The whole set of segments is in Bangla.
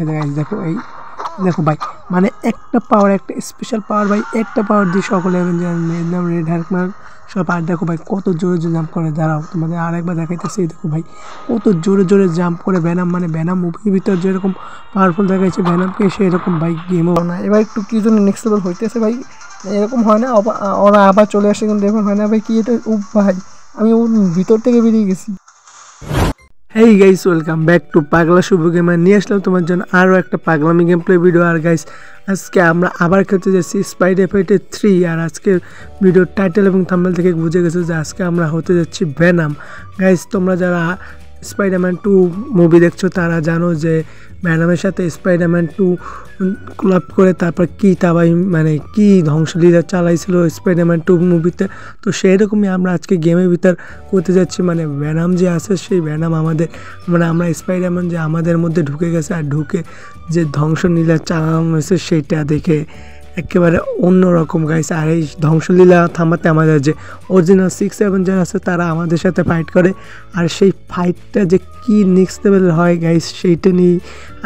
দেখা যায়। দেখো এই দেখো ভাই, মানে একটা পাওয়ার, একটা স্পেশাল পাওয়ার ভাই, একটা পাওয়ার দিয়ে সকলে নাম রেড হার্ক মার্ক সব। আর দেখো ভাই কত জোরে জোরে জাম্প করে, দাঁড়াও তোমাদের আরেকবার দেখাইতেছি। দেখো ভাই কত জোরে জোরে জাম্প করে ভেনাম, মানে ভেনাম মুভির ভিতর যেরকম পাওয়ারফুল দেখাইছে ভেনামকে, সেরকম ভাই গেমও না। এবার একটু কি জন্য নেক্সট লেভেল হইতেছে ভাই, এরকম হয় না ওরা আবার চলে আসে, কিন্তু এখন হয় না ভাই। কি এটা ভাই, আমি ওর ভিতর থেকে বেরিয়ে গেছি। Hey guys, welcome back to পাগলা শুভ গেমার। নিয়ে আসলাম তোমার জন্য আরও একটা পাগলামি গেম প্লে ভিডিও। আর গাইস আজকে আমরা আবার খেলতে যাচ্ছি স্পাইডার ফাইটার 3। আর আজকের ভিডিওর টাইটেল এবং থাম্বনেল থেকে বুঝে গেছো যে আজকে আমরা হতে যাচ্ছি ভেনাম। গাইস তোমরা যারা স্পাইডারম্যান 2 মুভি দেখছো তারা জানো যে ভেনামের সাথে স্পাইডারম্যান 2 কোলাপ করে তারপর কি তাবাই মানে কি ধ্বংসলীলা চালাইছিল স্পাইডারম্যান 2 মুভিতে। তো সেই রকমই আমরা আজকে গেমের ভিতর করতে যাচ্ছি, মানে ভেনাম যে আছে সেই ভেনাম আমাদের, মানে আমরা স্পাইডারম্যান যে আমাদের মধ্যে ঢুকে গেছে, আর ঢুকে যে ধ্বংসলীলা চালানো হয়েছে সেইটা দেখে একেবারে অন্যরকম গাইস। আর এই ধ্বংসলীলা থামাতে আমাদের যে অরিজিনাল 6 অ্যাভেঞ্জার আছে তারা আমাদের সাথে ফাইট করে, আর সেই ফাইটটা যে কি নেক্সট লেভেল হয় গাইস সেইটা নিয়ে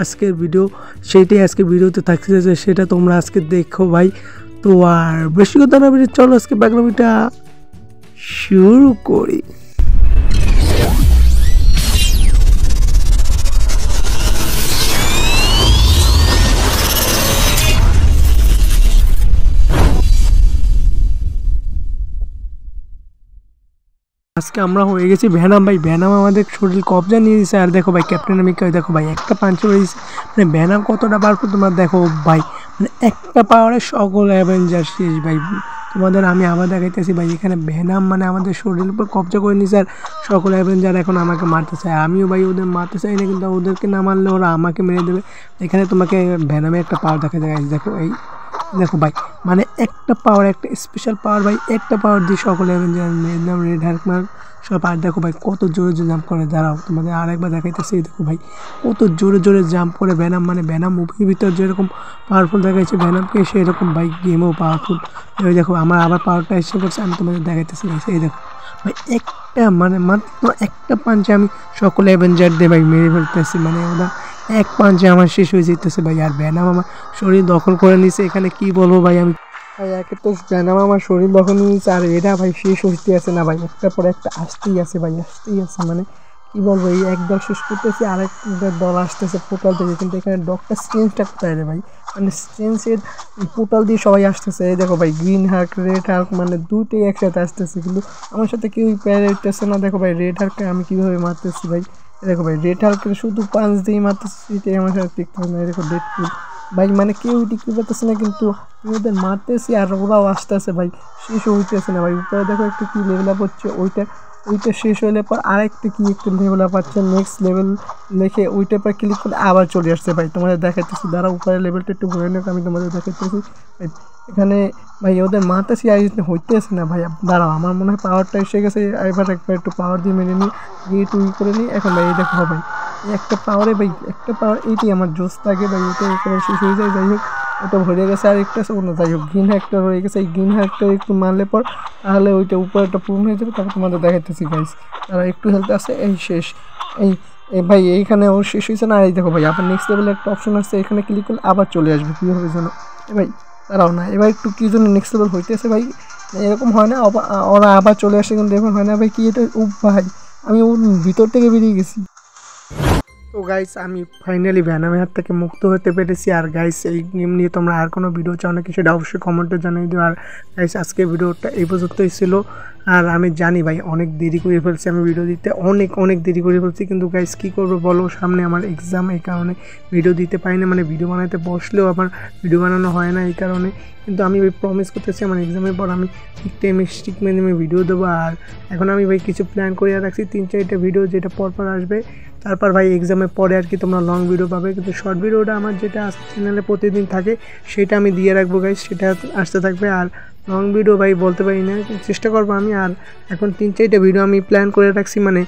আজকের ভিডিও, সেইটাই আজকে ভিডিওতে থাকতে যাচ্ছে, সেটা তোমরা আজকে দেখো ভাই। তো আর বেশি কথা না বেশি, চলো আজকে বাংলামিটা শুরু করি। আজকে আমরা হয়ে গেছি ভেনাম ভাই। ভেনাম আমাদের শরীর কবজা নিয়ে দিয়েছে। আর দেখো ভাই ক্যাপ্টেন আমেরিকা দেখো ভাই একটা পাঞ্চ করে দিয়েছে, মানে ভেনাম কতটা পাওয়ারফুল তোমরা দেখো ভাই, মানে একটা পাওয়ারে সকল অ্যাভেঞ্জার শেষ ভাই। তোমাদের আমি আবার দেখাইতেছি ভাই, এখানে ভেনাম মানে আমাদের শরীরের উপর কবজা করে নিয়েছে, আর সকল অ্যাভেঞ্জার এখন আমাকে মারতে চায়। আমিও ভাই ওদের মারতে চাই না, কিন্তু ওদেরকে না মারলে ওরা আমাকে মেরে দেবে। এখানে তোমাকে ভেনামে একটা পাওয়ার দেখা যায়। দেখো এই দেখো ভাই, মানে একটা পাওয়ার, একটা স্পেশাল পাওয়ার ভাই, একটা পাওয়ার দিয়ে সকলে নাম রেড হার্ক মার্ক সব। আর দেখো ভাই কত জোরে জোরে জাম্প করে, দাঁড়াও তোমাদের আরেকবার দেখাইতেছি। দেখো ভাই কত জোরে জোরে জাম্প করে ভেনাম, মানে ভেনাম মুভির ভিতর যেরকম পাওয়ারফুল দেখাইছে ভেনামকে, সেরকম ভাই গেমও পাওয়ারফুল। এই দেখো আমার আবার পাওয়ারটা এসে করছে, আমি তোমাদের দেখাইতেছি। এই দেখো ভাই একটা মানে মাত্র একটা পাঞ্চে আমি সকল অ্যাভেঞ্জার দিয়ে ভাই মেরে ফেলতেছি, মানে ওরা এক পাঞ্চে আমার শেষ হয়ে যেতেছে ভাই। আর ভেনাম আমার শরীর দখল করে নিছে, এখানে কি বলবো ভাই আমি ভাই। একে তো ভেনাম আমার শরীর দখল নিয়েছে, আর এরা ভাই শেষ হইতে আছে না ভাই, একটা পরে একটা আসতেই আছে ভাই, আসতেই আছে। মানে কি বলবো, এই এক দল শেষ করতেছি, আরেক দল আসতেছে পোর্টাল থেকে, কিন্তু এখানে ডক্টর স্ট্রেঞ্জটা কোথায় রে ভাই, মানে স্ট্রেঞ্জের পোর্টাল দিয়ে সবাই আসতেছে। এই দেখো ভাই গ্রিন হার্ক রেড হার্ক মানে দুটোই একসাথে আসতেছে, কিন্তু আমার সাথে কেউই প্যারা উঠতেছে না। দেখো ভাই রেড হার্ককে আমি কীভাবে মারতেছি ভাই, দেখো ভাই রেড হার্কের শুধু পাঁচ দিয়ে মারতেছি, সেটাই আমার সাথে টিকতে হবে না। দেখো ডেডপুল ভাই, মানে কেউ টিকতে পারতেছে না, কিন্তু ওদের মারতেছি আর ওরাও আসতেছে ভাই, শেষ হইতেছে না ভাই। উপরে দেখো একটু কি লেভেল আপ হচ্ছে, ওইটা শেষ হলে পর আরেকটা কি একটু লেভেল আপ পাচ্ছে, নেক্সট লেভেল লিখে ওইটার পর ক্লিক করে আবার চলে আসছে ভাই। তোমাদের দেখাইতেছি, দ্বারা উপরে লেভেলটা একটু ঘুরে নেক, আমি তোমাদের দেখাইতেছি ভাই। এখানে ভাই ওদের মারতেছি আর হইতেছে না ভাই, দাঁড়াও আমার মনে হয় পাওয়ারটা এসে গেছে। এবার একবার একটু পাওয়ার দিয়ে মেরে নিই, গিয়ে টুই করে নিই। এখন ভাই এই দেখো ভাই একটা পাওয়ারে ভাই, একটা পাওয়ার এইটাই আমার জোস থাকে ভাই, এটা একবার শেষ হয়ে যায়। যাই হোক ওটা ভরে গেছে, আর একটা অন্য যাই হোক গ্রিন হ্যাকটা রয়ে গেছে, এই গ্রিন হ্যাকটা একটু মারলে পর তাহলে ওইটা উপরেটা পূর্ণ হয়ে যাবে। তারপর তোমাদের দেখাইতেছি গাইস, তারা একটু হেলতে আসে, এই শেষ। এই ভাই এইখানে ও শেষ হয়েছে না। আর এই দেখো ভাই আবার নেক্সট লেভেলে একটা অপশন আসছে, এখানে ক্লিক করলে আবার চলে আসবে কীভাবে যেন। ভাই তারাও না, এবার একটু কী জন্য নেক্সট লেভেল হইতেছে ভাই, এরকম হয় না ওরা আবার চলে আসে, কিন্তু এখন হয় না ভাই। কি এটা ভাই, আমি ওর ভিতর থেকে বেরিয়ে গেছি। তো গাইস আমি ফাইনালি ভেনামের হাত থেকে মুক্ত হতে পেরেছি। আর গাইস এই গেম নিয়ে তোমরা আর কোনো ভিডিও চাও নাকি সেটা অবশ্যই কমেন্টে জানিয়ে দিও। আর গাইস আজকে ভিডিওটা এই পর্যন্তই ছিল। আর আমি জানি ভাই অনেক দেরি করে ফেলছি আমি ভিডিও দিতে, অনেক দেরি করে ফেলছি, কিন্তু গাইস কী করবো বলো, সামনে আমার এক্সাম, এই কারণে ভিডিও দিতে পারি না, মানে ভিডিও বানাতে বসলেও আমার ভিডিও বানানো হয় না এই কারণে। কিন্তু আমি ভাই প্রমিস করতেছি আমার এক্সামের পর আমি ঠিক টাইমে স্টিক মেনে আমি ভিডিও দেবো। আর এখন আমি ভাই কিছু প্ল্যান করে রাখছি 3-4টা ভিডিও, যেটা পরপর আসবে। তারপর ভাই এক্সামের পরে আর কি তোমরা লং ভিডিও পাবে, কিন্তু শর্ট ভিডিওটা আমার যেটা চ্যানেলে প্রতিদিন থাকে সেটা আমি দিয়ে রাখবো গাইস, সেটা আসতে থাকবে। আর লং ভিডিও ভাই বলতে পারি না, চেষ্টা করবো আমি। আর এখন 3-4টা ভিডিও আমি প্ল্যান করে রাখছি, মানে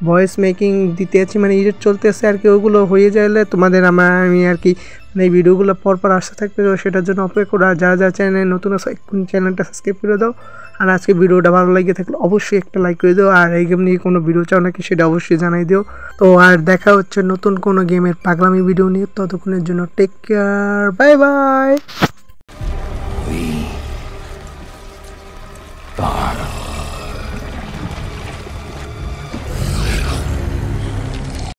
ভয়েস মেকিং দিতে আছি, মানে এডিট চলতে আছে আর কি। ওগুলো হয়ে যাইলে তোমাদের আমি আর কি মানে এই ভিডিওগুলো পরপর আসতে থাকবে, তো সেটার জন্য অপেক্ষা করো। আর যারা যারা চ্যানেলে নতুন আছে চ্যানেলটা সাবস্ক্রাইব করে দাও। আর আজকে ভিডিওটা ভালো লাগে থাকলে অবশ্যই একটা লাইক করে দিও। আর এই গেম নিয়ে কোনো ভিডিও চাও নাকি সেটা অবশ্যই জানাই দিও। তো আর দেখা হচ্ছে নতুন কোনো গেমের পাগলামি ভিডিও নিয়ে, ততক্ষণের জন্য টেক কেয়ার, বাই বাই।